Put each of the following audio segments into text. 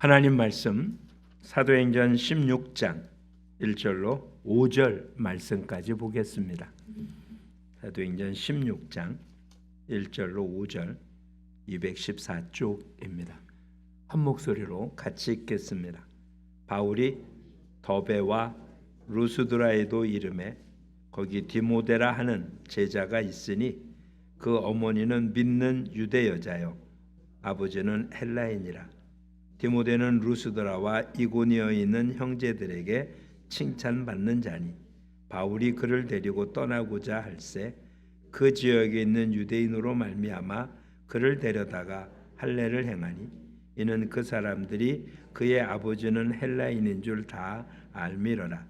하나님 말씀 사도행전 16장 1절로 5절 말씀까지 보겠습니다. 사도행전 16장 1절로 5절 214쪽입니다. 한 목소리로 같이 읽겠습니다. 바울이 더베와 루스드라에도 이름에 거기 디모데라 하는 제자가 있으니 그 어머니는 믿는 유대 여자요 아버지는 헬라인이라. 디모데는 루스드라와 이고니어에 있는 형제들에게 칭찬받는 자니 바울이 그를 데리고 떠나고자 할새 그 지역에 있는 유대인으로 말미암아 그를 데려다가 할례를 행하니 이는 그 사람들이 그의 아버지는 헬라인인 줄 다 알미러라.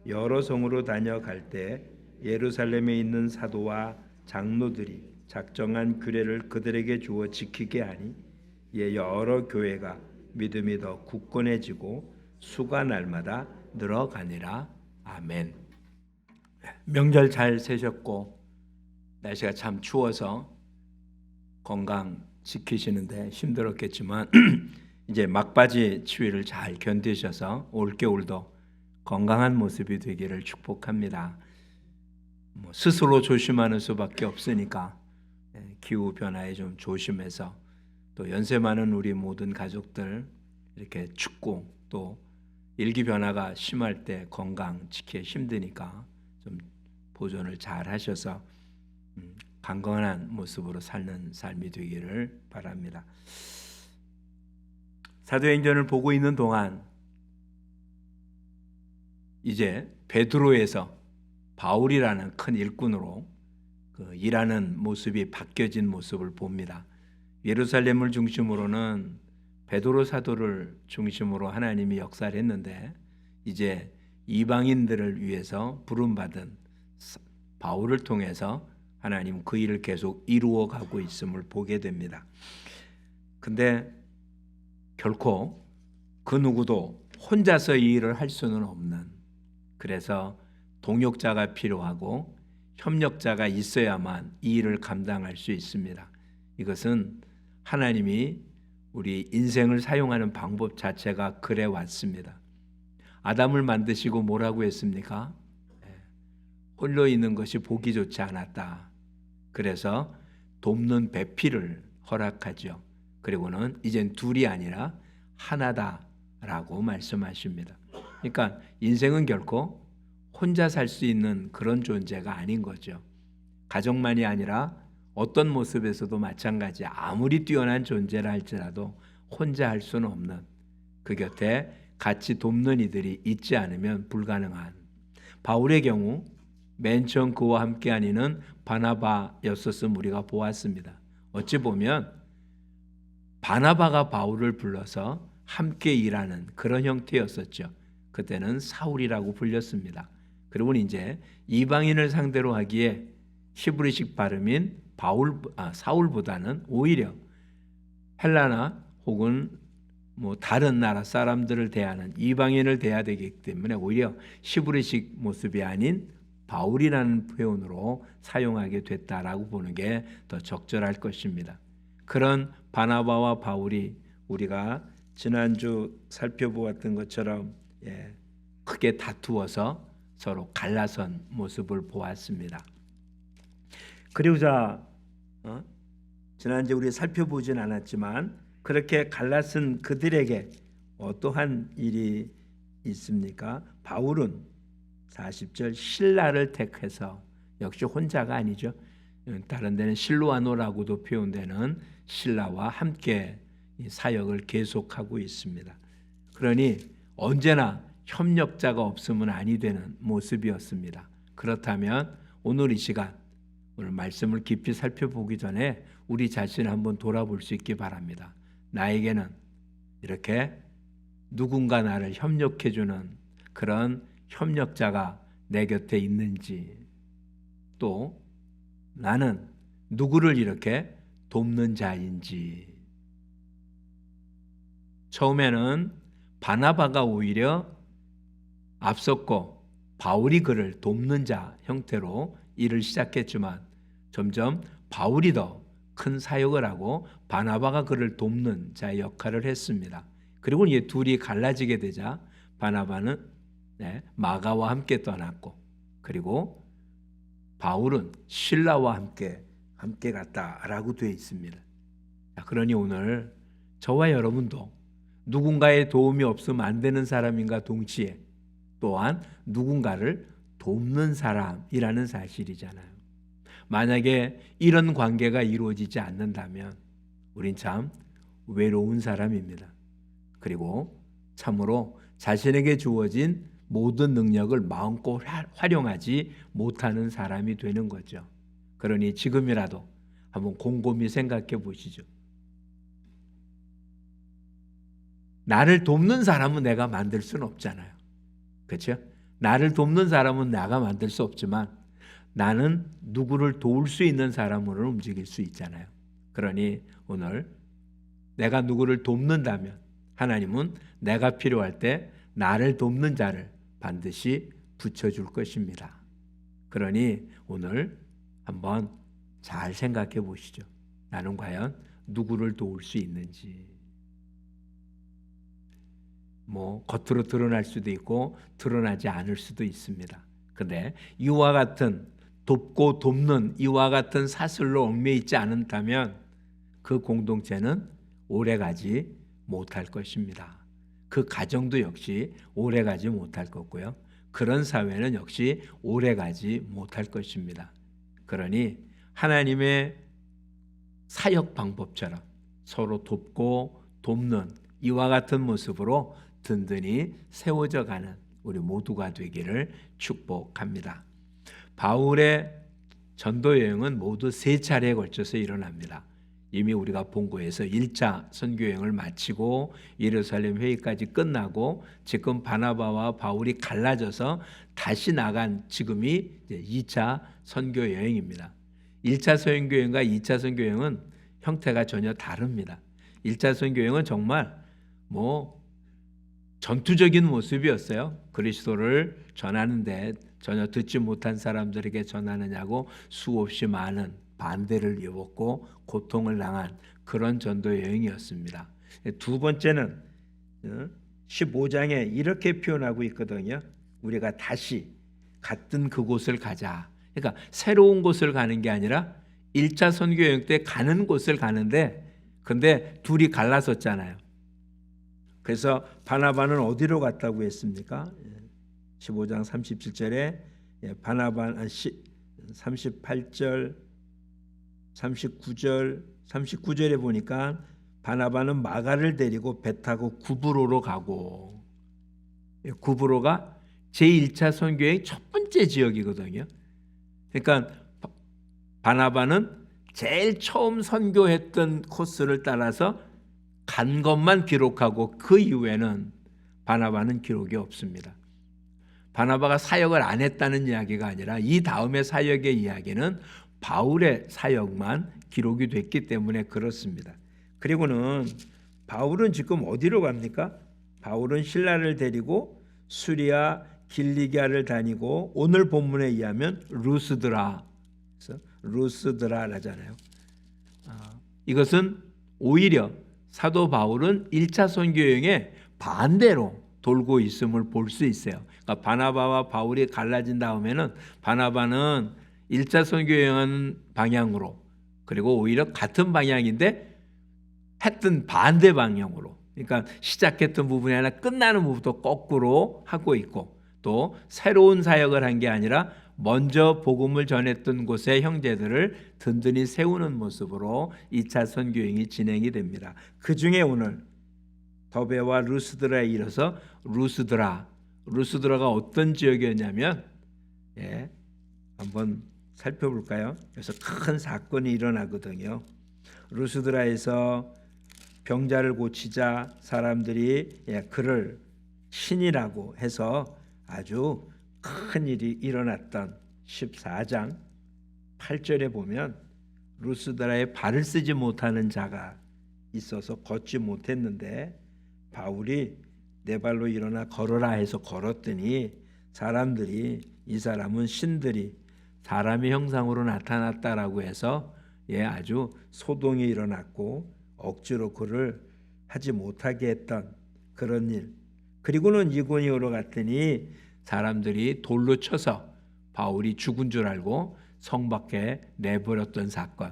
여러 성으로 다녀갈 때 예루살렘에 있는 사도와 장로들이 작정한 규례를 그들에게 주어 지키게 하니 이에 여러 교회가 믿음이 더 굳건해지고 수가 날마다 늘어가니라. 아멘. 명절 잘 세셨고 날씨가 참 추워서 건강 지키시는데 힘들었겠지만 이제 막바지 추위를 잘 견디셔서 올겨울도 건강한 모습이 되기를 축복합니다. 스스로 조심하는 수밖에 없으니까 기후 변화에 좀 조심해서 또 연세 많은 우리 모든 가족들 이렇게 춥고 또 일기 변화가 심할 때 건강 지키기 힘드니까 좀 보존을 잘 하셔서 강건한 모습으로 사는 삶이 되기를 바랍니다. 사도행전을 보고 있는 동안 이제 베드로에서 바울이라는 큰 일꾼으로 일하는 모습이 바뀌어진 모습을 봅니다. 예루살렘을 중심으로는 베드로 사도를 중심으로 하나님이 역사를 했는데 이제 이방인들을 위해서 부름받은 바울을 통해서 하나님 그 일을 계속 이루어 가고 있음을 보게 됩니다. 근데 결코 그 누구도 혼자서 이 일을 할 수는 없는, 그래서 동역자가 필요하고 협력자가 있어야만 이 일을 감당할 수 있습니다. 이것은 하나님이 우리 인생을 사용하는 방법 자체가 그래 왔습니다. 아담을 만드시고 뭐라고 했습니까? 홀로 있는 것이 보기 좋지 않았다. 그래서 돕는 배필을 허락하죠. 그리고는 이젠 둘이 아니라 하나다라고 말씀하십니다. 그러니까 인생은 결코 혼자 살 수 있는 그런 존재가 아닌 거죠. 가족만이 아니라 어떤 모습에서도 마찬가지, 아무리 뛰어난 존재라 할지라도 혼자 할 수는 없는, 그 곁에 같이 돕는 이들이 있지 않으면 불가능한. 바울의 경우 맨 처음 그와 함께한 이는 바나바였었음 우리가 보았습니다. 어찌 보면 바나바가 바울을 불러서 함께 일하는 그런 형태였었죠. 그때는 사울이라고 불렸습니다. 그리고 이제 이방인을 상대로 하기에 히브리식 발음인 사울보다는 오히려 헬라나 혹은 다른 나라 사람들을 대하는 이방인을 대해야 되기 때문에 오히려 히브리식 모습이 아닌 바울이라는 표현으로 사용하게 됐다라고 보는 게 더 적절할 것입니다. 그런 바나바와 바울이 우리가 지난주 살펴보았던 것처럼 크게 다투어서 서로 갈라선 모습을 보았습니다. 그리고 지난주에 우리 살펴보진 않았지만 그렇게 갈라선 그들에게 어떠한 일이 있습니까? 바울은 40절 신라를 택해서, 역시 혼자가 아니죠. 다른 데는 실로아노라고도 표현되는 신라와 함께 사역을 계속하고 있습니다. 그러니 언제나 협력자가 없으면 아니 되는 모습이었습니다. 그렇다면 오늘 이 시간, 오늘 말씀을 깊이 살펴보기 전에 우리 자신을 한번 돌아볼 수 있기 바랍니다. 나에게는 이렇게 누군가 나를 협력해주는 그런 협력자가 내 곁에 있는지, 또 나는 누구를 이렇게 돕는 자인지. 처음에는 바나바가 오히려 앞섰고 바울이 그를 돕는 자 형태로 일을 시작했지만 점점 바울이 더 큰 사역을 하고 바나바가 그를 돕는 자의 역할을 했습니다. 그리고 이제 둘이 갈라지게 되자 바나바는 마가와 함께 떠났고, 그리고 바울은 실라와 함께 갔다라고 되어 있습니다. 그러니 오늘 저와 여러분도 누군가의 도움이 없으면 안 되는 사람인가 동시에 또한 누군가를 돕는 사람이라는 사실이잖아요. 만약에 이런 관계가 이루어지지 않는다면 우린 참 외로운 사람입니다. 그리고 참으로 자신에게 주어진 모든 능력을 마음껏 활용하지 못하는 사람이 되는 거죠. 그러니 지금이라도 한번 곰곰이 생각해 보시죠. 나를 돕는 사람은 내가 만들 수는 없잖아요. 그렇죠? 나를 돕는 사람은 내가 만들 수 없지만 나는 누구를 도울 수 있는 사람으로 움직일 수 있잖아요. 그러니 오늘 내가 누구를 돕는다면 하나님은 내가 필요할 때 나를 돕는 자를 반드시 붙여줄 것입니다. 그러니 오늘 한번 잘 생각해 보시죠. 나는 과연 누구를 도울 수 있는지. 겉으로 드러날 수도 있고 드러나지 않을 수도 있습니다. 근데 이와 같은 돕고 돕는 이와 같은 사슬로 얽매여 있지 않다면 그 공동체는 오래가지 못할 것입니다. 그 가정도 역시 오래가지 못할 거고요. 그런 사회는 역시 오래가지 못할 것입니다. 그러니 하나님의 사역 방법처럼 서로 돕고 돕는 이와 같은 모습으로 든든히 세워져 가는 우리 모두가 되기를 축복합니다. 바울의 전도 여행은 모두 3차례에 걸쳐서 일어납니다. 이미 우리가 본거에서 1차 선교여행을 마치고 예루살렘 회의까지 끝나고 지금 바나바와 바울이 갈라져서 다시 나간 지금이 2차 선교여행입니다. 1차 선교여행과 2차 선교여행은 형태가 전혀 다릅니다. 1차 선교여행은 정말 전투적인 모습이었어요. 그리스도를 전하는데 전혀 듣지 못한 사람들에게 전하느냐고 수없이 많은 반대를 입었고 고통을 당한 그런 전도 여행이었습니다. 두 번째는 15장에 이렇게 표현하고 있거든요. 우리가 다시 갔던 그곳을 가자. 그러니까 새로운 곳을 가는 게 아니라 1차 선교 여행 때 가는 곳을 가는데 근데 둘이 갈라섰잖아요. 그래서 바나바는 어디로 갔다고 했습니까? 15장 37절에 바나바 38절 39절에 보니까 바나바는 마가를 데리고 배 타고 구브로로 가고, 구브로가 제1차 선교의 첫 번째 지역이거든요. 그러니까 바나바는 제일 처음 선교했던 코스를 따라서 간 것만 기록하고 그 이후에는 바나바는 기록이 없습니다. 바나바가 사역을 안 했다는 이야기가 아니라 이 다음의 사역의 이야기는 바울의 사역만 기록이 됐기 때문에 그렇습니다. 그리고는 바울은 지금 어디로 갑니까? 바울은 신라를 데리고 수리아 길리기아를 다니고 오늘 본문에 의하면 루스드라라잖아요. 이것은 오히려 사도 바울은 1차 선교여행에 반대로 돌고 있음을 볼 수 있어요. 그러니까 바나바와 바울이 갈라진 다음에는 바나바는 1차 선교여행 방향으로, 그리고 오히려 같은 방향인데 했던 반대 방향으로, 그러니까 시작했던 부분이 아니라 끝나는 부분도 거꾸로 하고 있고, 또 새로운 사역을 한 게 아니라 먼저 복음을 전했던 곳의 형제들을 든든히 세우는 모습으로 2차 선교여행이 진행이 됩니다. 그 중에 오늘 더베와 루스드라에 이르러서 루스드라가 어떤 지역이었냐면 한번 살펴볼까요? 그래서 큰 사건이 일어나거든요. 루스드라에서 병자를 고치자 사람들이 그를 신이라고 해서 아주 큰 일이 일어났던 14장 8절에 보면 루스드라에 발을 쓰지 못하는 자가 있어서 걷지 못했는데 바울이 내 발로 일어나 걸어라 해서 걸었더니 사람들이 이 사람은 신들이 사람의 형상으로 나타났다라고 해서 아주 소동이 일어났고 억지로 그를 하지 못하게 했던 그런 일. 그리고는 이고니오로 갔더니 사람들이 돌로 쳐서 바울이 죽은 줄 알고 성 밖에 내버렸던 사건.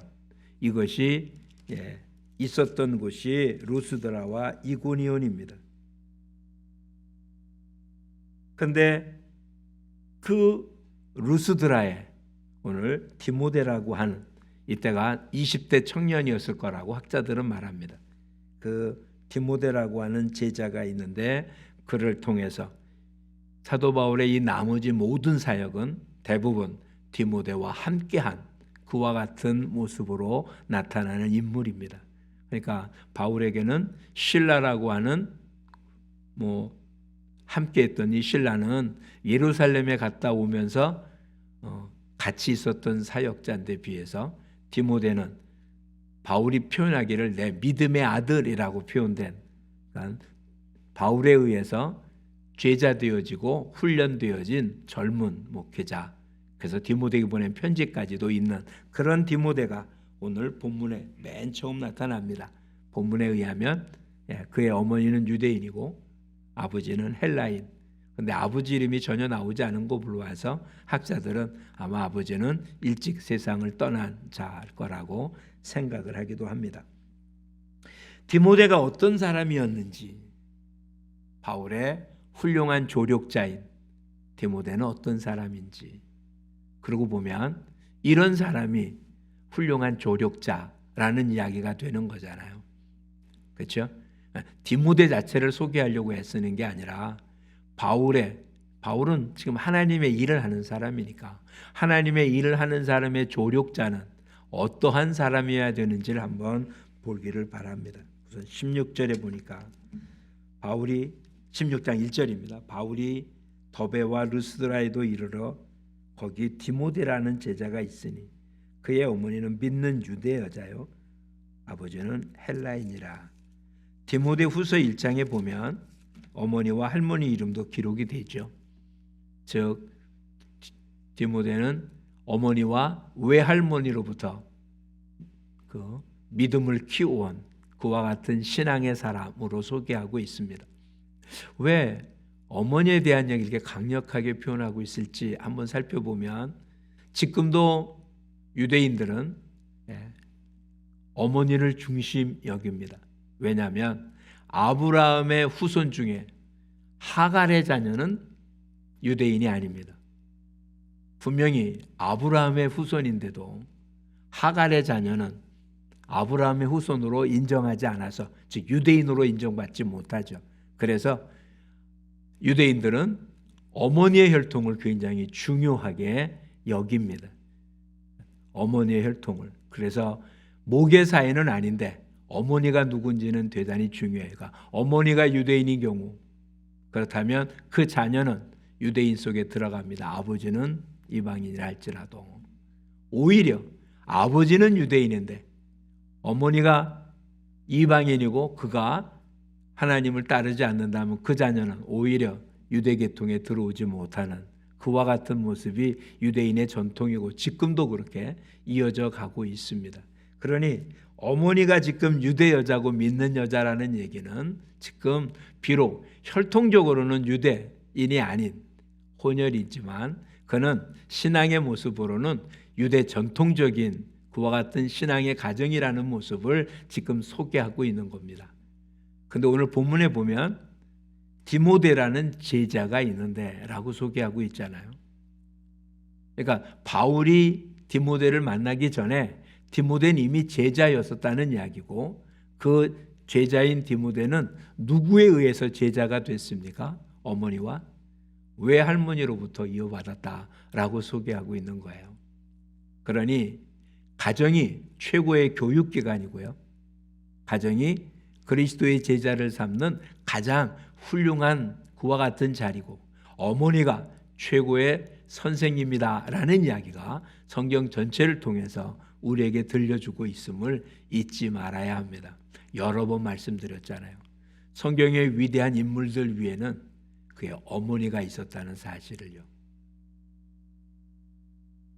이것이 있었던 곳이 루스드라와 이고니온입니다. 그런데 그 루스드라에 오늘 디모데라고 하는, 이때가 20대 청년이었을 거라고 학자들은 말합니다. 그 디모데라고 하는 제자가 있는데 그를 통해서 사도 바울의 이 나머지 모든 사역은 대부분 디모데와 함께한 그와 같은 모습으로 나타나는 인물입니다. 그러니까 바울에게는 실라라고 하는 함께했던 이 실라는 예루살렘에 갔다 오면서 같이 있었던 사역자인데 비해서 디모데는 바울이 표현하기를 내 믿음의 아들이라고 표현된, 그러니까 바울에 의해서 제자되어지고 훈련되어진 젊은 목회자, 그래서 디모데에게 보낸 편지까지도 있는 그런 디모데가 오늘 본문에 맨 처음 나타납니다. 본문에 의하면 그의 어머니는 유대인이고 아버지는 헬라인. 근데 아버지 이름이 전혀 나오지 않은 것으로 봐서 학자들은 아마 아버지는 일찍 세상을 떠난 자일 거라고 생각을 하기도 합니다. 디모데가 어떤 사람이었는지, 바울의 훌륭한 조력자인 디모데는 어떤 사람인지, 그러고 보면 이런 사람이 훌륭한 조력자라는 이야기가 되는 거잖아요. 그렇죠? 디모데 자체를 소개하려고 애쓰는 게 아니라 바울은 지금 하나님의 일을 하는 사람이니까 하나님의 일을 하는 사람의 조력자는 어떠한 사람이어야 되는지를 한번 보기를 바랍니다. 우선 16절에 보니까 바울이 16장 1절입니다. 바울이 더베와 루스드라에도 이르러 거기 디모데라는 제자가 있으니 그의 어머니는 믿는 유대 여자요 아버지는 헬라인이라. 디모데 후서 1장에 보면 어머니와 할머니 이름도 기록이 되죠. 즉 디모데는 어머니와 외할머니로부터 그 믿음을 키워온 그와 같은 신앙의 사람으로 소개하고 있습니다. 왜 어머니에 대한 얘기를 이렇게 강력하게 표현하고 있을지 한번 살펴보면, 지금도 유대인들은 어머니를 중심 여깁니다. 왜냐하면 아브라함의 후손 중에 하갈의 자녀는 유대인이 아닙니다. 분명히 아브라함의 후손인데도 하갈의 자녀는 아브라함의 후손으로 인정하지 않아서, 즉 유대인으로 인정받지 못하죠. 그래서 유대인들은 어머니의 혈통을 굉장히 중요하게 여깁니다. 어머니의 혈통을. 그래서 모계사회는 아닌데 어머니가 누군지는 대단히 중요해요. 어머니가 유대인인 경우, 그렇다면 그 자녀는 유대인 속에 들어갑니다. 아버지는 이방인이라 할지라도. 오히려 아버지는 유대인인데 어머니가 이방인이고 그가 하나님을 따르지 않는다면 그 자녀는 오히려 유대계통에 들어오지 못하는 그와 같은 모습이 유대인의 전통이고 지금도 그렇게 이어져 가고 있습니다. 그러니 어머니가 지금 유대 여자고 믿는 여자라는 얘기는 지금 비록 혈통적으로는 유대인이 아닌 혼혈이지만 그는 신앙의 모습으로는 유대 전통적인 그와 같은 신앙의 가정이라는 모습을 지금 소개하고 있는 겁니다. 근데 오늘 본문에 보면 디모데라는 제자가 있는데 라고 소개하고 있잖아요. 그러니까 바울이 디모데를 만나기 전에 디모데는 이미 제자였었다는 이야기고, 그 제자인 디모데는 누구에 의해서 제자가 됐습니까? 어머니와 외할머니로부터 이어받았다라고 소개하고 있는 거예요. 그러니 가정이 최고의 교육기관이고요, 가정이 그리스도의 제자를 삼는 가장 훌륭한 그와 같은 자리고, 어머니가 최고의 선생님이다라는 이야기가 성경 전체를 통해서 우리에게 들려주고 있음을 잊지 말아야 합니다. 여러 번 말씀드렸잖아요. 성경의 위대한 인물들 위에는 그의 어머니가 있었다는 사실을요.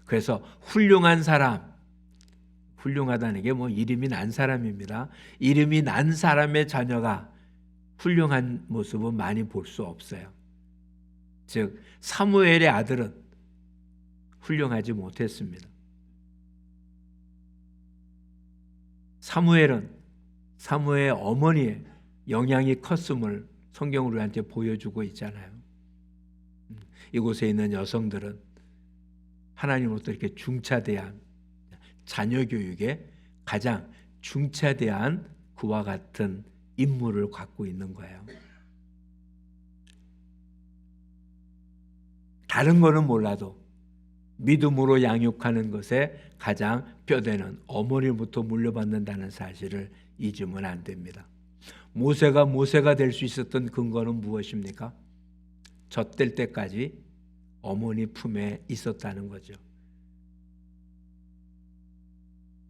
그래서 훌륭한 사람, 훌륭하다는 게 이름이 난 사람입니다. 이름이 난 사람의 자녀가 훌륭한 모습은 많이 볼 수 없어요. 즉 사무엘의 아들은 훌륭하지 못했습니다. 사무엘 어머니의 영향이 컸음을 성경 우리한테 보여주고 있잖아요. 이곳에 있는 여성들은 하나님으로부터 이렇게 중차대한 자녀 교육에 가장 중차대한 그와 같은 임무를 갖고 있는 거예요. 다른 거는 몰라도 믿음으로 양육하는 것에 가장 뼈대는 어머니부터 물려받는다는 사실을 잊으면 안 됩니다. 모세가 될 수 있었던 근거는 무엇입니까? 젖될 때까지 어머니 품에 있었다는 거죠.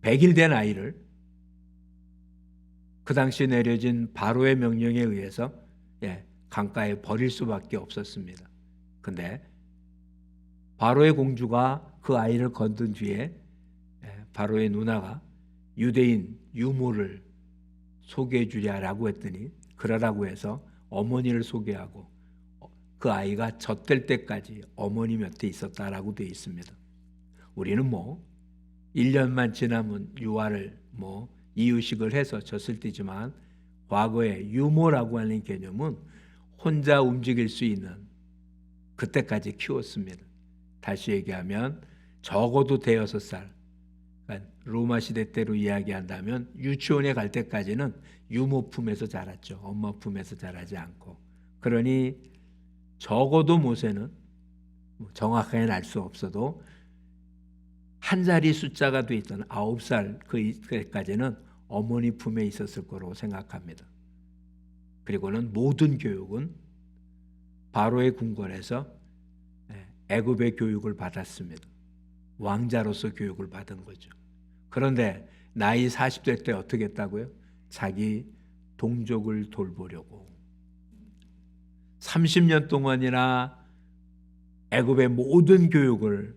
100일 된 아이를 그 당시 내려진 바로의 명령에 의해서 강가에 버릴 수밖에 없었습니다. 근데 바로의 공주가 그 아이를 건든 뒤에 바로의 누나가 유대인 유모를 소개해 주랴라고 했더니 그러라고 해서 어머니를 소개하고 그 아이가 젖될 때까지 어머니 곁에 있었다라고 되어 있습니다. 우리는 1년만 지나면 유아를 이유식을 해서 젖을 떼지만 과거에 유모라고 하는 개념은 혼자 움직일 수 있는 그때까지 키웠습니다. 다시 얘기하면 적어도 대여섯 살, 그러니까 로마 시대 때로 이야기한다면 유치원에 갈 때까지는 유모 품에서 자랐죠. 엄마 품에서 자라지 않고. 그러니 적어도 모세는 정확하게는 알 수 없어도 한 자리 숫자가 돼 있던 9살 그때까지는 어머니 품에 있었을 거라고 생각합니다. 그리고는 모든 교육은 바로의 궁궐에서 애굽의 교육을 받았습니다. 왕자로서 교육을 받은 거죠. 그런데 나이 40대 때 어떻게 했다고요? 자기 동족을 돌보려고 30년 동안이나 애굽의 모든 교육을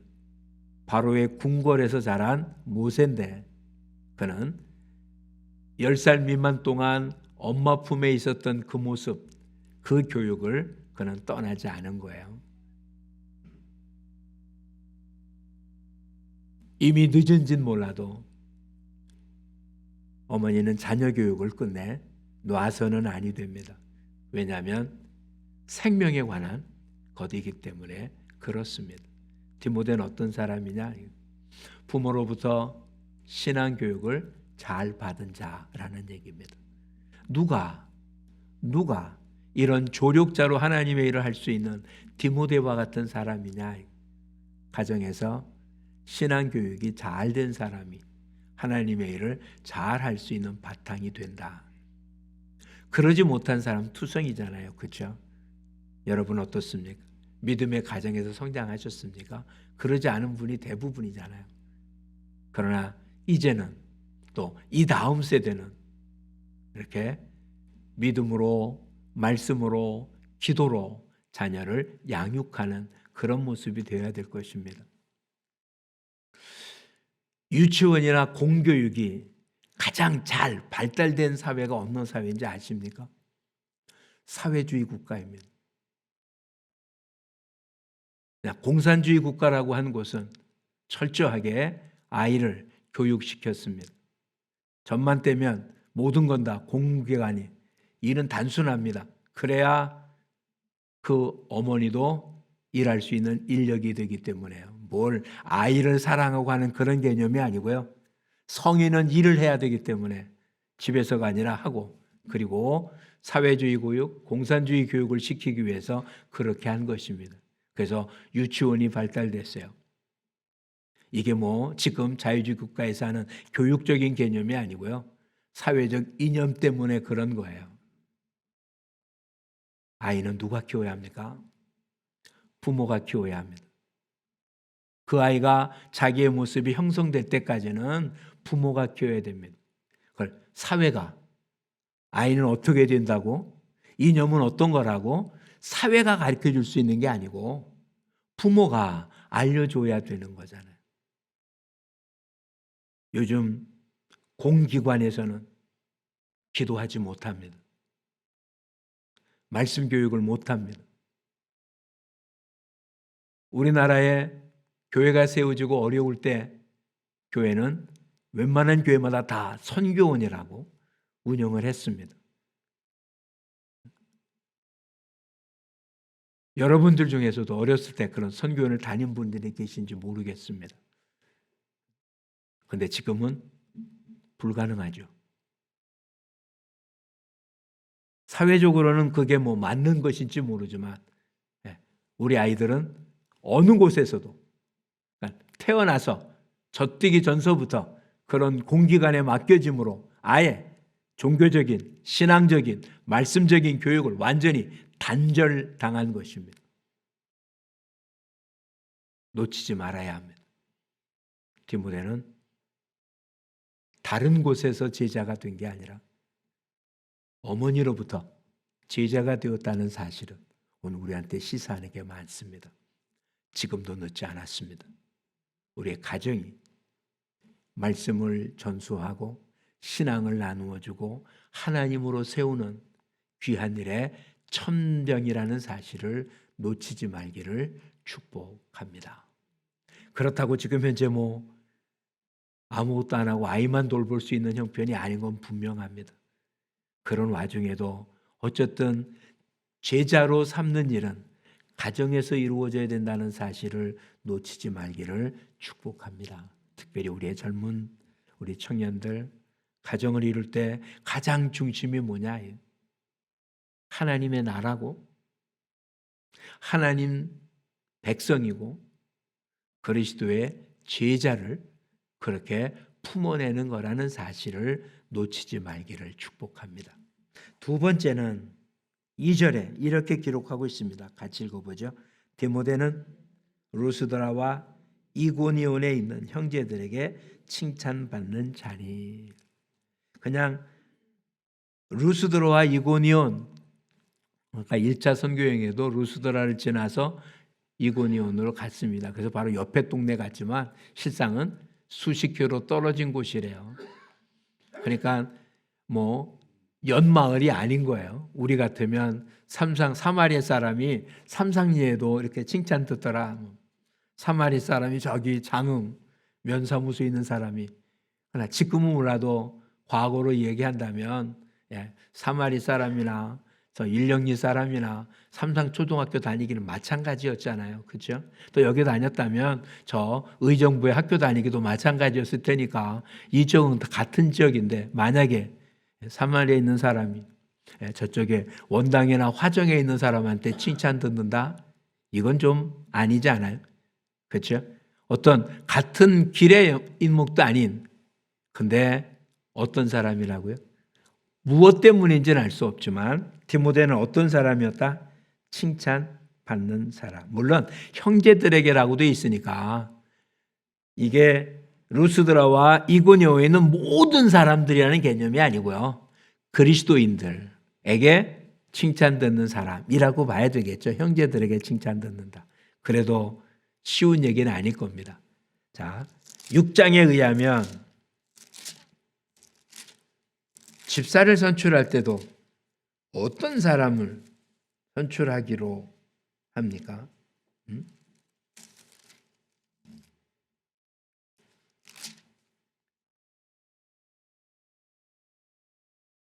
바로의 궁궐에서 자란 모세인데 그는 10살 미만 동안 엄마 품에 있었던 그 모습, 그 교육을 그는 떠나지 않은 거예요. 이미 늦은지는 몰라도 어머니는 자녀 교육을 끝내 놔서는 아니 됩니다. 왜냐하면 생명에 관한 것이기 때문에 그렇습니다. 디모데는 어떤 사람이냐? 부모로부터 신앙 교육을 잘 받은 자라는 얘기입니다. 누가 이런 조력자로 하나님의 일을 할 수 있는 디모데와 같은 사람이냐? 가정에서 신앙 교육이 잘 된 사람이 하나님의 일을 잘 할 수 있는 바탕이 된다. 그러지 못한 사람 투성이잖아요. 그렇죠? 여러분 어떻습니까? 믿음의 가정에서 성장하셨습니까? 그러지 않은 분이 대부분이잖아요. 그러나 이제는 또 이 다음 세대는 이렇게 믿음으로, 말씀으로, 기도로 자녀를 양육하는 그런 모습이 되어야 될 것입니다. 유치원이나 공교육이 가장 잘 발달된 사회가 어느 사회인지 아십니까? 사회주의 국가입니다. 공산주의 국가라고 하는 곳은 철저하게 아이를 교육시켰습니다. 전만 떼면 모든 건 다 공공기관이 일은 단순합니다. 그래야 그 어머니도 일할 수 있는 인력이 되기 때문에요. 뭘 아이를 사랑하고 하는 그런 개념이 아니고요. 성인은 일을 해야 되기 때문에 집에서가 아니라 하고 그리고 사회주의 교육, 공산주의 교육을 시키기 위해서 그렇게 한 것입니다. 그래서 유치원이 발달됐어요. 이게 지금 자유주의 국가에서 하는 교육적인 개념이 아니고요. 사회적 이념 때문에 그런 거예요. 아이는 누가 키워야 합니까? 부모가 키워야 합니다. 그 아이가 자기의 모습이 형성될 때까지는 부모가 키워야 됩니다. 그걸 사회가 아이는 어떻게 된다고? 이념은 어떤 거라고? 사회가 가르쳐 줄 수 있는 게 아니고 부모가 알려줘야 되는 거잖아요. 요즘 공기관에서는 기도하지 못합니다. 말씀 교육을 못합니다. 우리나라에 교회가 세워지고 어려울 때 교회는 웬만한 교회마다 다 선교원이라고 운영을 했습니다. 여러분들 중에서도 어렸을 때 그런 선교원을 다닌 분들이 계신지 모르겠습니다. 그런데 지금은 불가능하죠. 사회적으로는 그게 뭐 맞는 것인지 모르지만 우리 아이들은 어느 곳에서도 태어나서 젖뛰기 전서부터 그런 공기관에 맡겨짐으로 아예 종교적인, 신앙적인, 말씀적인 교육을 완전히 단절당한 것입니다. 놓치지 말아야 합니다. 디모데는 다른 곳에서 제자가 된 게 아니라 어머니로부터 제자가 되었다는 사실은 오늘 우리한테 시사하는 게 많습니다. 지금도 늦지 않았습니다. 우리의 가정이 말씀을 전수하고 신앙을 나누어주고 하나님으로 세우는 귀한 일에 천병이라는 사실을 놓치지 말기를 축복합니다. 그렇다고 지금 현재 뭐 아무것도 안 하고 아이만 돌볼 수 있는 형편이 아닌 건 분명합니다. 그런 와중에도 어쨌든 제자로 삼는 일은 가정에서 이루어져야 된다는 사실을 놓치지 말기를 축복합니다. 특별히 우리의 젊은 우리 청년들 가정을 이룰 때 가장 중심이 뭐냐? 하나님의 나라고 하나님 백성이고 그리스도의 제자를 그렇게 품어내는 거라는 사실을 놓치지 말기를 축복합니다. 두 번째는 2절에 이렇게 기록하고 있습니다. 같이 읽어보죠. 디모데는 루스드라와 이고니온에 있는 형제들에게 칭찬받는 자니. 그냥 루스드라와 이고니온, 그러니까 1차 선교여행에도 루스드라를 지나서 이고니온으로 갔습니다. 그래서 바로 옆에 동네 갔지만 실상은 수십 킬로 떨어진 곳이래요. 그러니까 뭐 연마을이 아닌 거예요. 우리 같으면 사마리아 사람이 삼상리에도 이렇게 칭찬 듣더라. 사마리아 사람이 저기 장흥 면사무소에 있는 사람이, 그러나 지금은 몰라도 과거로 얘기한다면 사마리 사람이나 저 일령리 사람이나 삼상초등학교 다니기는 마찬가지였잖아요. 그렇죠? 또 여기 다녔다면 저 의정부에 학교 다니기도 마찬가지였을 테니까 이 지역은 같은 지역인데 만약에 사마리아에 있는 사람이 저쪽에 원당이나 화정에 있는 사람한테 칭찬 듣는다? 이건 좀 아니지 않아요? 그렇죠? 어떤 같은 길의 인목도 아닌, 근데 어떤 사람이라고요? 무엇 때문인지는 알 수 없지만 디모데는 어떤 사람이었다? 칭찬받는 사람. 물론 형제들에게라고 돼 있으니까 이게 루스드라와 이고니온에 있는 모든 사람들이라는 개념이 아니고요. 그리스도인들에게 칭찬 듣는 사람이라고 봐야 되겠죠. 형제들에게 칭찬 듣는다. 그래도 쉬운 얘기는 아닐 겁니다. 자, 6장에 의하면 집사를 선출할 때도 어떤 사람을 선출하기로 합니까?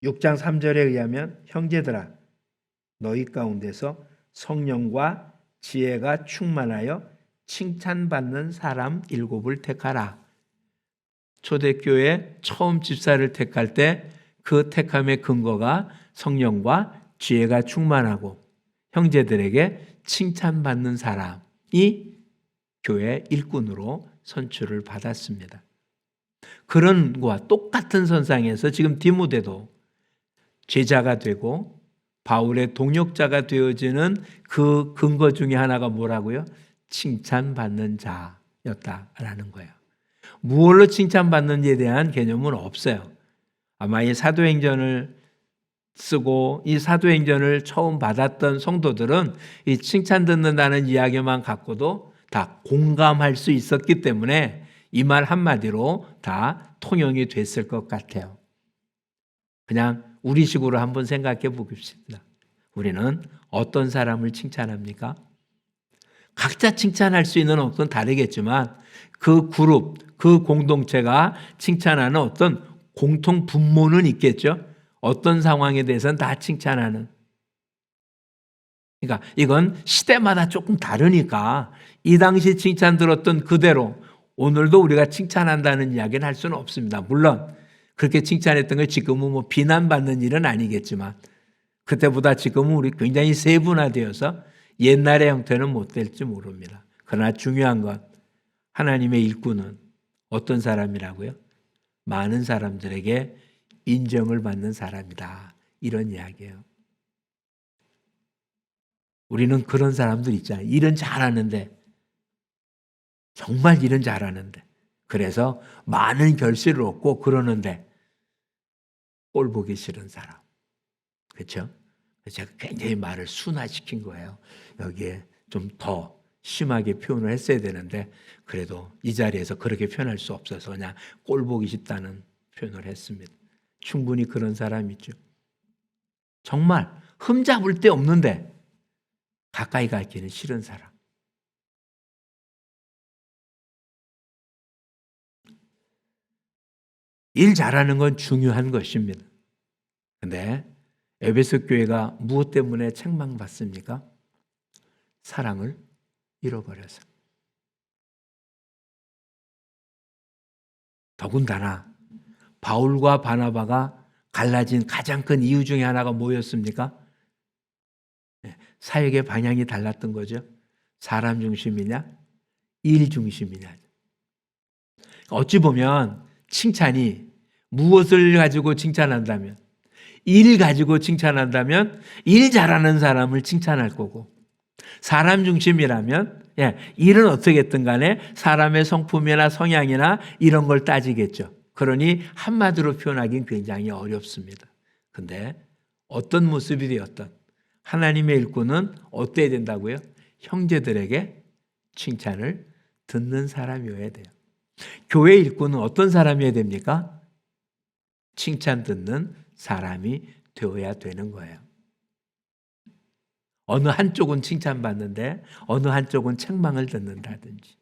6장 3절에 의하면 형제들아 너희 가운데서 성령과 지혜가 충만하여 칭찬받는 사람 7을 택하라. 초대교회 처음 집사를 택할 때 그 택함의 근거가 성령과 지혜가 충만하고 형제들에게 칭찬받는 사람이 교회 일꾼으로 선출을 받았습니다. 그런 것과 똑같은 선상에서 지금 디모데도 제자가 되고 바울의 동역자가 되어지는 그 근거 중에 하나가 뭐라고요? 칭찬받는 자였다라는 거예요. 무엇로 칭찬받는지에 대한 개념은 없어요. 아마 이 사도행전을 쓰고 이 사도행전을 처음 받았던 성도들은 이 칭찬 듣는다는 이야기만 갖고도 다 공감할 수 있었기 때문에 이 말 한마디로 다 통용이 됐을 것 같아요. 그냥 우리식으로 한번 생각해 보겠습니다. 우리는 어떤 사람을 칭찬합니까? 각자 칭찬할 수 있는 어떤 다르겠지만 그 그룹, 그 공동체가 칭찬하는 어떤 공통 분모는 있겠죠. 어떤 상황에 대해서는 다 칭찬하는. 그러니까 이건 시대마다 조금 다르니까 이 당시 칭찬 들었던 그대로 오늘도 우리가 칭찬한다는 이야기는 할 수는 없습니다. 물론 그렇게 칭찬했던 게 지금은 뭐 비난받는 일은 아니겠지만 그때보다 지금은 우리 굉장히 세분화되어서 옛날의 형태는 못 될지 모릅니다. 그러나 중요한 건 하나님의 일꾼은 어떤 사람이라고요? 많은 사람들에게 인정을 받는 사람이다. 이런 이야기예요. 우리는 그런 사람들 있잖아요. 일은 잘하는데 정말 일은 잘하는데 그래서 많은 결실을 얻고 그러는데 꼴 보기 싫은 사람. 그렇죠? 제가 굉장히 말을 순화시킨 거예요. 여기에 좀 더 심하게 표현을 했어야 되는데 그래도 이 자리에서 그렇게 표현할 수 없어서 그냥 꼴 보기 싶다는 표현을 했습니다. 충분히 그런 사람 있죠. 정말 흠잡을 데 없는데 가까이 가기는 싫은 사람. 일 잘하는 건 중요한 것입니다. 근데 에베소 교회가 무엇 때문에 책망받습니까? 사랑을 잃어버려서. 더군다나 바울과 바나바가 갈라진 가장 큰 이유 중에 하나가 뭐였습니까? 사역의 방향이 달랐던 거죠. 사람 중심이냐, 일 중심이냐. 어찌 보면 칭찬이 무엇을 가지고 칭찬한다면, 일 가지고 칭찬한다면 일 잘하는 사람을 칭찬할 거고, 사람 중심이라면 일은 어떻게든 간에 사람의 성품이나 성향이나 이런 걸 따지겠죠. 그러니 한마디로 표현하기는 굉장히 어렵습니다. 근데 어떤 모습이 되었던 하나님의 일꾼은 어때야 된다고요? 형제들에게 칭찬을 듣는 사람이어야 돼요. 교회 일꾼은 어떤 사람이어야 됩니까? 칭찬 듣는 사람이 되어야 되는 거예요. 어느 한쪽은 칭찬받는데 어느 한쪽은 책망을 듣는다든지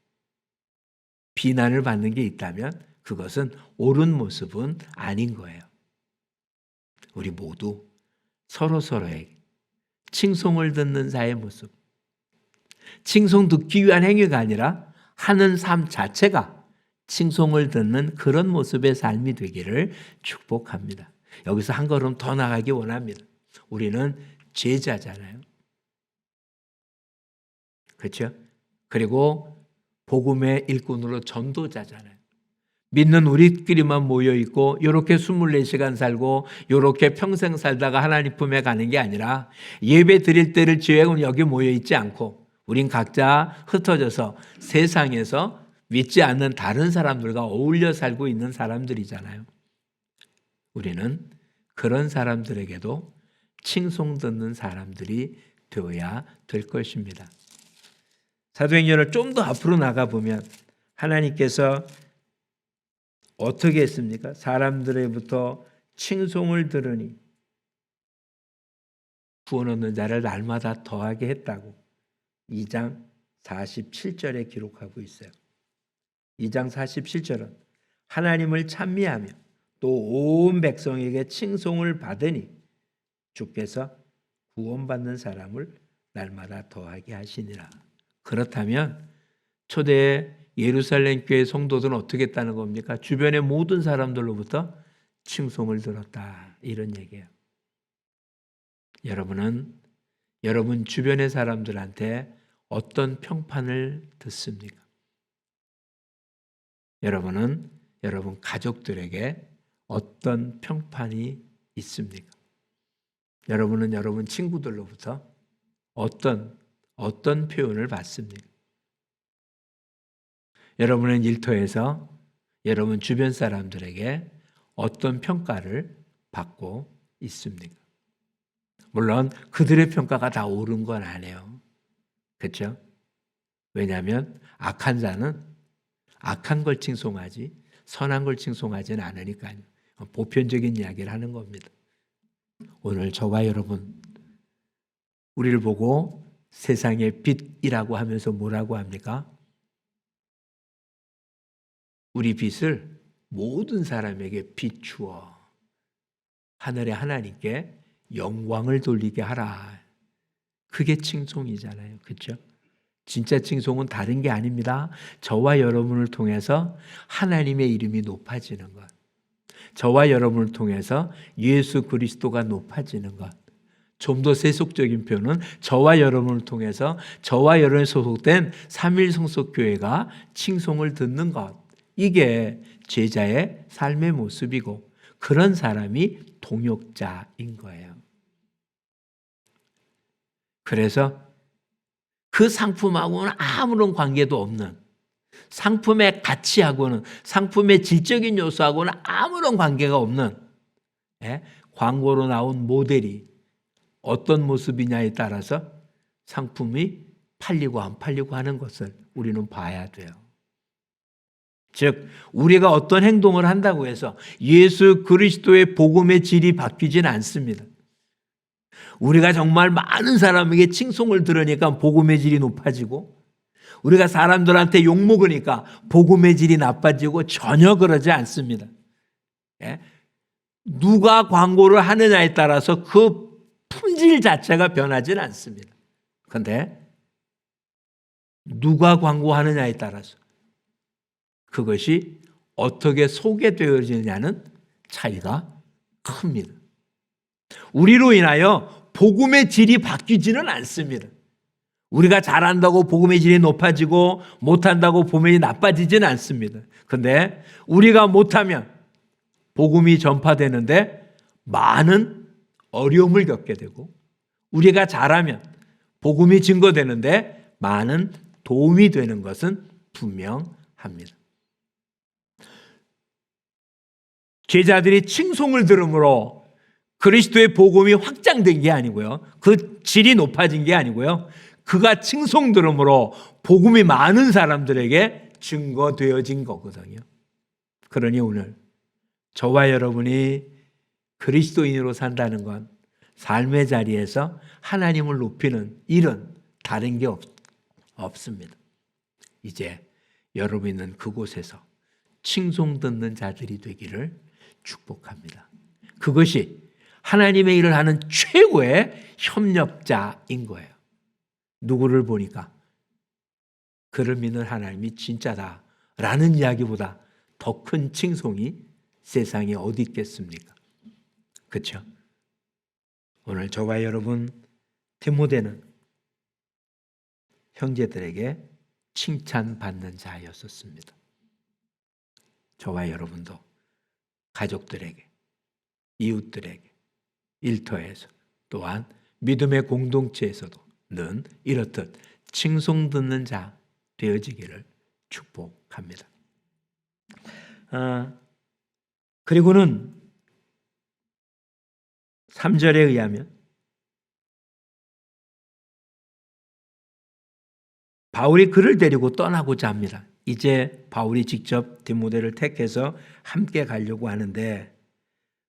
비난을 받는 게 있다면 그것은 옳은 모습은 아닌 거예요. 우리 모두 서로서로에게 칭송을 듣는 자의 모습, 칭송 듣기 위한 행위가 아니라 하는 삶 자체가 칭송을 듣는 그런 모습의 삶이 되기를 축복합니다. 여기서 한 걸음 더 나가기 원합니다. 우리는 제자잖아요. 그렇죠? 그리고 복음의 일꾼으로 전도자잖아요. 믿는 우리끼리만 모여있고 이렇게 24시간 살고 이렇게 평생 살다가 하나님 품에 가는 게 아니라 예배 드릴 때를 지외하고는 여기 모여있지 않고 우린 각자 흩어져서 세상에서 믿지 않는 다른 사람들과 어울려 살고 있는 사람들이잖아요. 우리는 그런 사람들에게도 칭송 듣는 사람들이 되어야 될 것입니다. 사도행전을 좀 더 앞으로 나가보면 하나님께서 어떻게 했습니까? 사람들로부터 칭송을 들으니 구원 얻는 자를 날마다 더하게 했다고 2장 47절에 기록하고 있어요. 2장 47절은 하나님을 찬미하며 또 온 백성에게 칭송을 받으니 주께서 구원받는 사람을 날마다 더하게 하시니라. 그렇다면 초대 예루살렘 교회 성도들은 어떻게 했다는 겁니까? 주변의 모든 사람들로부터 칭송을 들었다. 이런 얘기예요. 여러분은 여러분 주변의 사람들한테 어떤 평판을 듣습니까? 여러분은 여러분 가족들에게 어떤 평판이 있습니까? 여러분은 여러분 친구들로부터 어떤 표현을 받습니까? 여러분은 일터에서 여러분 주변 사람들에게 어떤 평가를 받고 있습니까? 물론 그들의 평가가 다 옳은 건 아니에요. 그렇죠? 왜냐하면 악한 자는 악한 걸 칭송하지 선한 걸 칭송하지는 않으니까요. 보편적인 이야기를 하는 겁니다. 오늘 저와 여러분 우리를 보고 세상의 빛이라고 하면서 뭐라고 합니까? 우리 빛을 모든 사람에게 비추어 하늘의 하나님께 영광을 돌리게 하라. 그게 칭송이잖아요. 그렇죠? 진짜 칭송은 다른 게 아닙니다. 저와 여러분을 통해서 하나님의 이름이 높아지는 것. 저와 여러분을 통해서 예수 그리스도가 높아지는 것. 좀 더 세속적인 표현은 저와 여러분을 통해서 저와 여러분이 소속된 삼일성속교회가 칭송을 듣는 것. 이게 제자의 삶의 모습이고 그런 사람이 동역자인 거예요. 그래서 그 상품하고는 아무런 관계도 없는, 상품의 가치하고는, 상품의 질적인 요소하고는 아무런 관계가 없는 광고로 나온 모델이 어떤 모습이냐에 따라서 상품이 팔리고 안 팔리고 하는 것을 우리는 봐야 돼요. 즉 우리가 어떤 행동을 한다고 해서 예수 그리스도의 복음의 질이 바뀌지는 않습니다. 우리가 정말 많은 사람에게 칭송을 들으니까 복음의 질이 높아지고 우리가 사람들한테 욕먹으니까 복음의 질이 나빠지고 전혀 그러지 않습니다. 누가 광고를 하느냐에 따라서 그 품질 자체가 변하지는 않습니다. 그런데 누가 광고하느냐에 따라서 그것이 어떻게 소개되어지느냐는 차이가 큽니다. 우리로 인하여 복음의 질이 바뀌지는 않습니다. 우리가 잘한다고 복음의 질이 높아지고 못한다고 복음의 질이 나빠지지는 않습니다. 그런데 우리가 못하면 복음이 전파되는데 많은 어려움을 겪게 되고 우리가 잘하면 복음이 증거되는데 많은 도움이 되는 것은 분명합니다. 제자들이 칭송을 들음으로 그리스도의 복음이 확장된 게 아니고요. 그 질이 높아진 게 아니고요. 그가 칭송 들음으로 복음이 많은 사람들에게 증거되어진 거거든요. 그러니 오늘 저와 여러분이 그리스도인으로 산다는 건 삶의 자리에서 하나님을 높이는 일은 다른 게 없습니다. 이제 여러분 있는 그곳에서 칭송 듣는 자들이 되기를 축복합니다. 그것이 하나님의 일을 하는 최고의 협력자인 거예요. 누구를 보니까 그를 믿는 하나님이 진짜다라는 이야기보다 더 큰 칭송이 세상에 어디 있겠습니까? 그렇죠? 오늘 저와 여러분 디모데는 형제들에게 칭찬받는 자였었습니다. 저와 여러분도 가족들에게, 이웃들에게, 일터에서 또한 믿음의 공동체에서도 는 이렇듯 칭송 듣는 자 되어지기를 축복합니다. 그리고는 3절에 의하면 바울이 그를 데리고 떠나고자 합니다. 이제 바울이 직접 디모데를 택해서 함께 가려고 하는데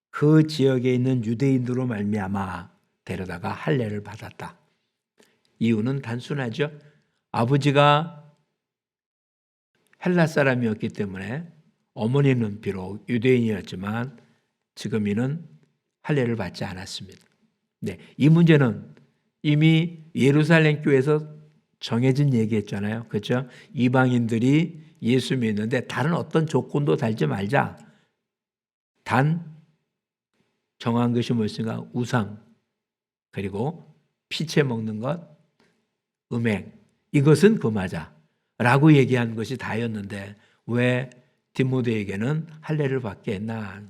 그 지역에 있는 유대인으로 말미암아 데려다가 할례를 받았다. 이유는 단순하죠. 아버지가 헬라 사람이었기 때문에 어머니는 비록 유대인이었지만 지금 이는 할례를 받지 않았습니다. 네, 이 문제는 이미 예루살렘 교회에서 정해진 얘기했잖아요. 그렇죠? 이방인들이 예수 믿는데 다른 어떤 조건도 달지 말자. 단 정한 것이 무엇인가? 우상, 그리고 피채 먹는 것, 음행, 이것은 금하자 라고 얘기한 것이 다였는데 왜 디모데에게는 할례를 받게 했나?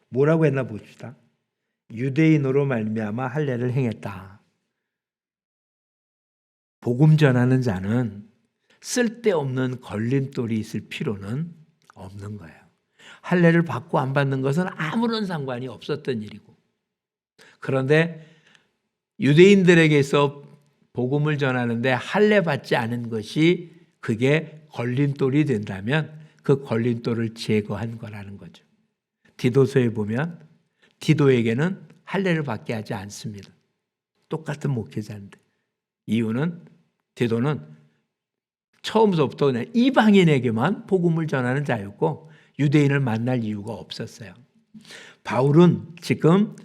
뭐라고 했나 봅시다. 유대인으로 말미암아 할례를 행했다. 복음 전하는 자는 쓸데없는 걸림돌이 있을 필요는 없는 거예요. 할례를 받고 안 받는 것은 아무런 상관이 없었던 일이고, 그런데 유대인들에게서 복음을 전하는데 할례 받지 않은 것이 그게 걸림돌이 된다면 그 걸림돌을 제거한 거라는 거죠. 디도서에 보면 디도에게는 할례를 받게 하지 않습니다. 똑같은 목회자인데. 이유는 디도는 처음부터 그냥 이방인에게만 복음을 전하는 자였고 유대인을 만날 이유가 없었어요. 바울은 지금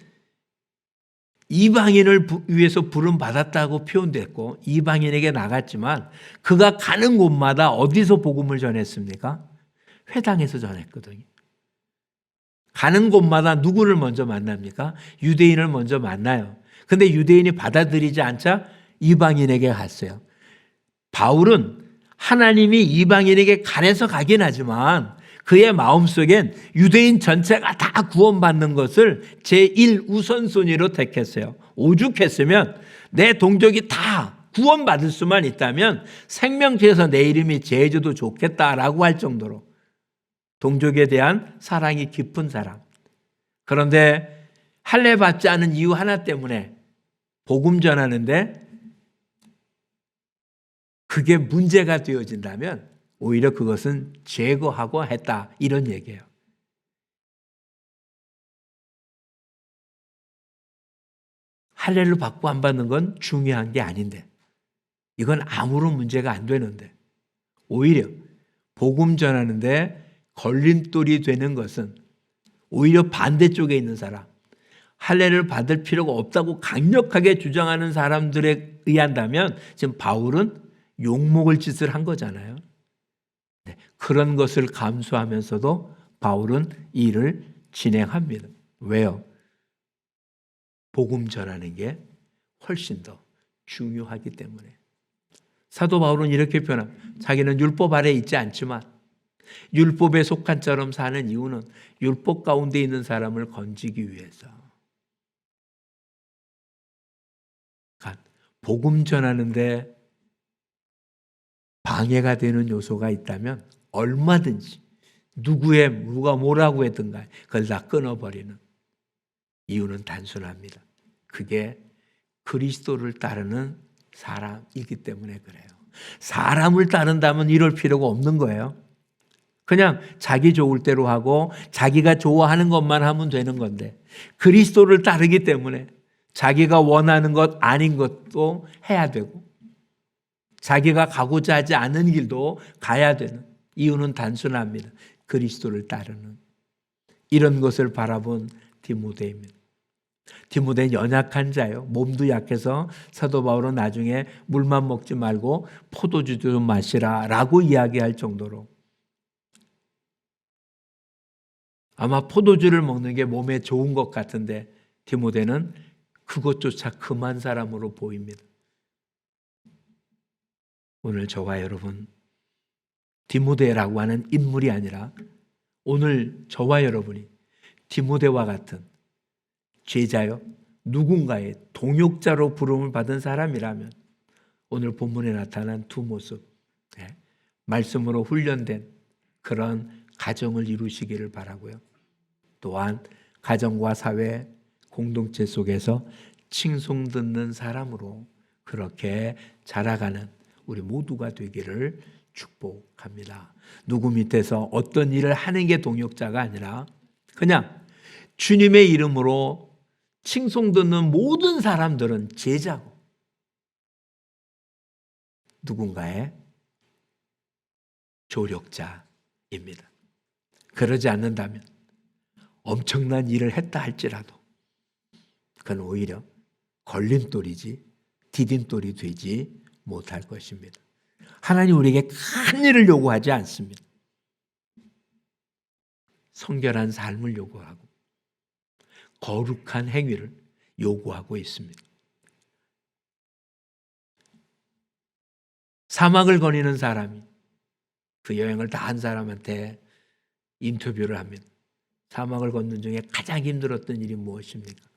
이방인을 위해서 부름 받았다고 표현됐고 이방인에게 나갔지만 그가 가는 곳마다 어디서 복음을 전했습니까? 회당에서 전했거든요. 가는 곳마다 누구를 먼저 만납니까? 유대인을 먼저 만나요. 근데 유대인이 받아들이지 않자 이방인에게 갔어요. 바울은 하나님이 이방인에게 가려서 가긴 하지만 그의 마음속엔 유대인 전체가 다 구원받는 것을 제1우선순위로 택했어요. 오죽했으면 내 동족이 다 구원받을 수만 있다면 생명체에서 내 이름이 제해져도 좋겠다라고 할 정도로 동족에 대한 사랑이 깊은 사람. 그런데 할례 받지 않은 이유 하나 때문에 복음 전하는데 그게 문제가 되어진다면 오히려 그것은 제거하고 했다 이런 얘기예요. 할례를 받고 안 받는 건 중요한 게 아닌데 이건 아무런 문제가 안 되는데 오히려 복음 전하는데 걸림돌이 되는 것은 오히려 반대쪽에 있는 사람, 할례를 받을 필요가 없다고 강력하게 주장하는 사람들에 의한다면 지금 바울은 욕먹을 짓을 한 거잖아요. 네, 그런 것을 감수하면서도 바울은 이 일을 진행합니다. 왜요? 복음 전하는 게 훨씬 더 중요하기 때문에. 사도 바울은 이렇게 표현합니다. 자기는 율법 아래 있지 않지만 율법에 속한 자처럼 사는 이유는 율법 가운데 있는 사람을 건지기 위해서. 복음 전하는데 방해가 되는 요소가 있다면 얼마든지 누가 뭐라고 했든 간에 그걸 다 끊어버리는 이유는 단순합니다. 그게 그리스도를 따르는 사람이기 때문에 그래요. 사람을 따른다면 이럴 필요가 없는 거예요. 그냥 자기 좋을 대로 하고 자기가 좋아하는 것만 하면 되는 건데 그리스도를 따르기 때문에 자기가 원하는 것 아닌 것도 해야 되고 자기가 가고자 하지 않은 길도 가야 되는 이유는 단순합니다. 그리스도를 따르는 이런 것을 바라본 디모데입니다. 디모데는 연약한 자요. 몸도 약해서 사도 바울은 나중에 물만 먹지 말고 포도주도 좀 마시라 라고 이야기할 정도로 아마 포도주를 먹는 게 몸에 좋은 것 같은데 디모데는 그것조차 금한 사람으로 보입니다. 오늘 저와 여러분 디모데라고 하는 인물이 아니라 오늘 저와 여러분이 디모데와 같은 제자요 누군가의 동역자로 부름을 받은 사람이라면 오늘 본문에 나타난 두 모습 말씀으로 훈련된 그런 가정을 이루시기를 바라고요. 또한 가정과 사회 공동체 속에서 칭송 듣는 사람으로 그렇게 자라가는 우리 모두가 되기를 축복합니다. 누구 밑에서 어떤 일을 하는 게 동역자가 아니라 그냥 주님의 이름으로 칭송 듣는 모든 사람들은 제자고 누군가의 조력자입니다. 그러지 않는다면 엄청난 일을 했다 할지라도 그건 오히려 걸림돌이지 디딤돌이 되지 못할 것입니다. 하나님 우리에게 큰 일을 요구하지 않습니다. 성결한 삶을 요구하고 거룩한 행위를 요구하고 있습니다. 사막을 거니는 사람이 그 여행을 다 한 사람한테 인터뷰를 합니다. 사막을 걷는 중에 가장 힘들었던 일이 무엇입니까?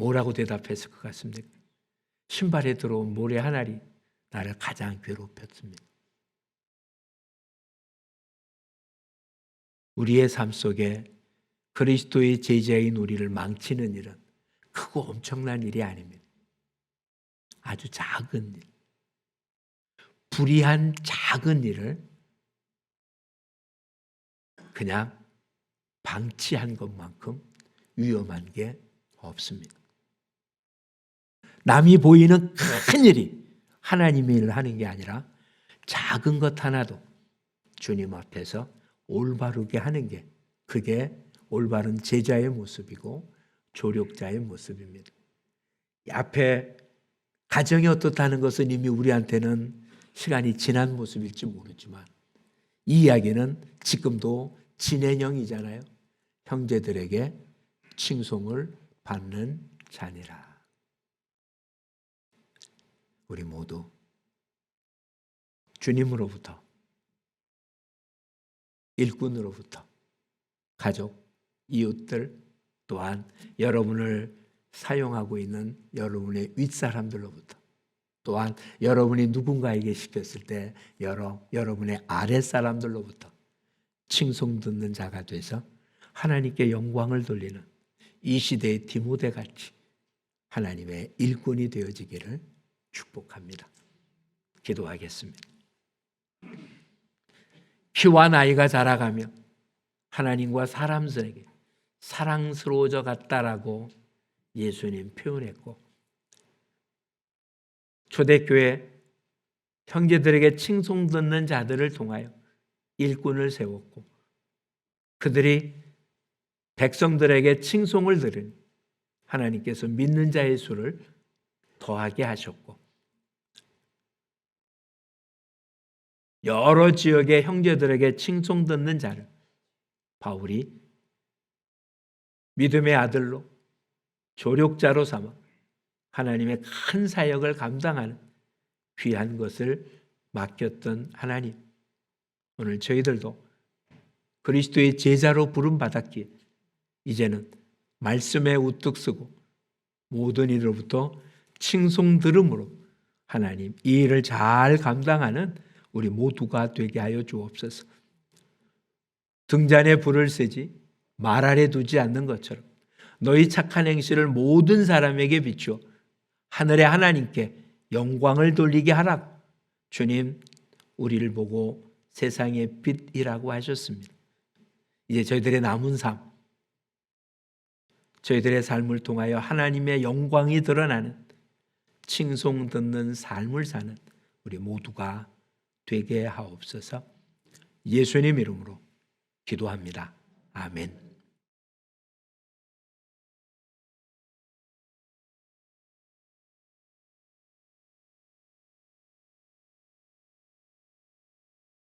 뭐라고 대답했을 것 같습니까? 신발에 들어온 모래 한 알이 나를 가장 괴롭혔습니다. 우리의 삶 속에 그리스도의 제자인 우리를 망치는 일은 크고 엄청난 일이 아닙니다. 아주 작은 일, 불의한 작은 일을 그냥 방치한 것만큼 위험한 게 없습니다. 남이 보이는 큰 일이 하나님의 일을 하는 게 아니라 작은 것 하나도 주님 앞에서 올바르게 하는 게, 그게 올바른 제자의 모습이고 조력자의 모습입니다. 앞에 가정이 어떻다는 것은 이미 우리한테는 시간이 지난 모습일지 모르지만 이 이야기는 지금도 진행형이잖아요. 형제들에게 칭송을 받는 자니라. 우리 모두 주님으로부터, 일꾼으로부터, 가족, 이웃들, 또한 여러분을 사용하고 있는 여러분의 윗사람들로부터, 또한 여러분이 누군가에게 시켰을 때 여러분의 아랫사람들로부터 칭송 듣는 자가 돼서 하나님께 영광을 돌리는 이 시대의 디모데같이 하나님의 일꾼이 되어지기를 축복합니다. 기도하겠습니다. 키와 나이가 자라가며 하나님과 사람들에게 사랑스러워져 갔다라고 예수님 표현했고, 초대교회 형제들에게 칭송 듣는 자들을 통하여 일꾼을 세웠고, 그들이 백성들에게 칭송을 들으니 하나님께서 믿는 자의 수를 더하게 하셨고, 여러 지역의 형제들에게 칭송 듣는 자를 바울이 믿음의 아들로 조력자로 삼아 하나님의 큰 사역을 감당하는 귀한 것을 맡겼던 하나님, 오늘 저희들도 그리스도의 제자로 부름받았기에 이제는 말씀에 우뚝 서고 모든 이로부터 칭송 들음으로 하나님 이 일을 잘 감당하는 우리 모두가 되게 하여 주옵소서. 등잔에 불을 새지 말 아래 두지 않는 것처럼 너희 착한 행실을 모든 사람에게 비추어 하늘의 하나님께 영광을 돌리게 하라고 주님 우리를 보고 세상의 빛이라고 하셨습니다. 이제 저희들의 남은 삶, 저희들의 삶을 통하여 하나님의 영광이 드러나는 칭송 듣는 삶을 사는 우리 모두가 되게 하옵소서. 예수님 이름으로 기도합니다. 아멘.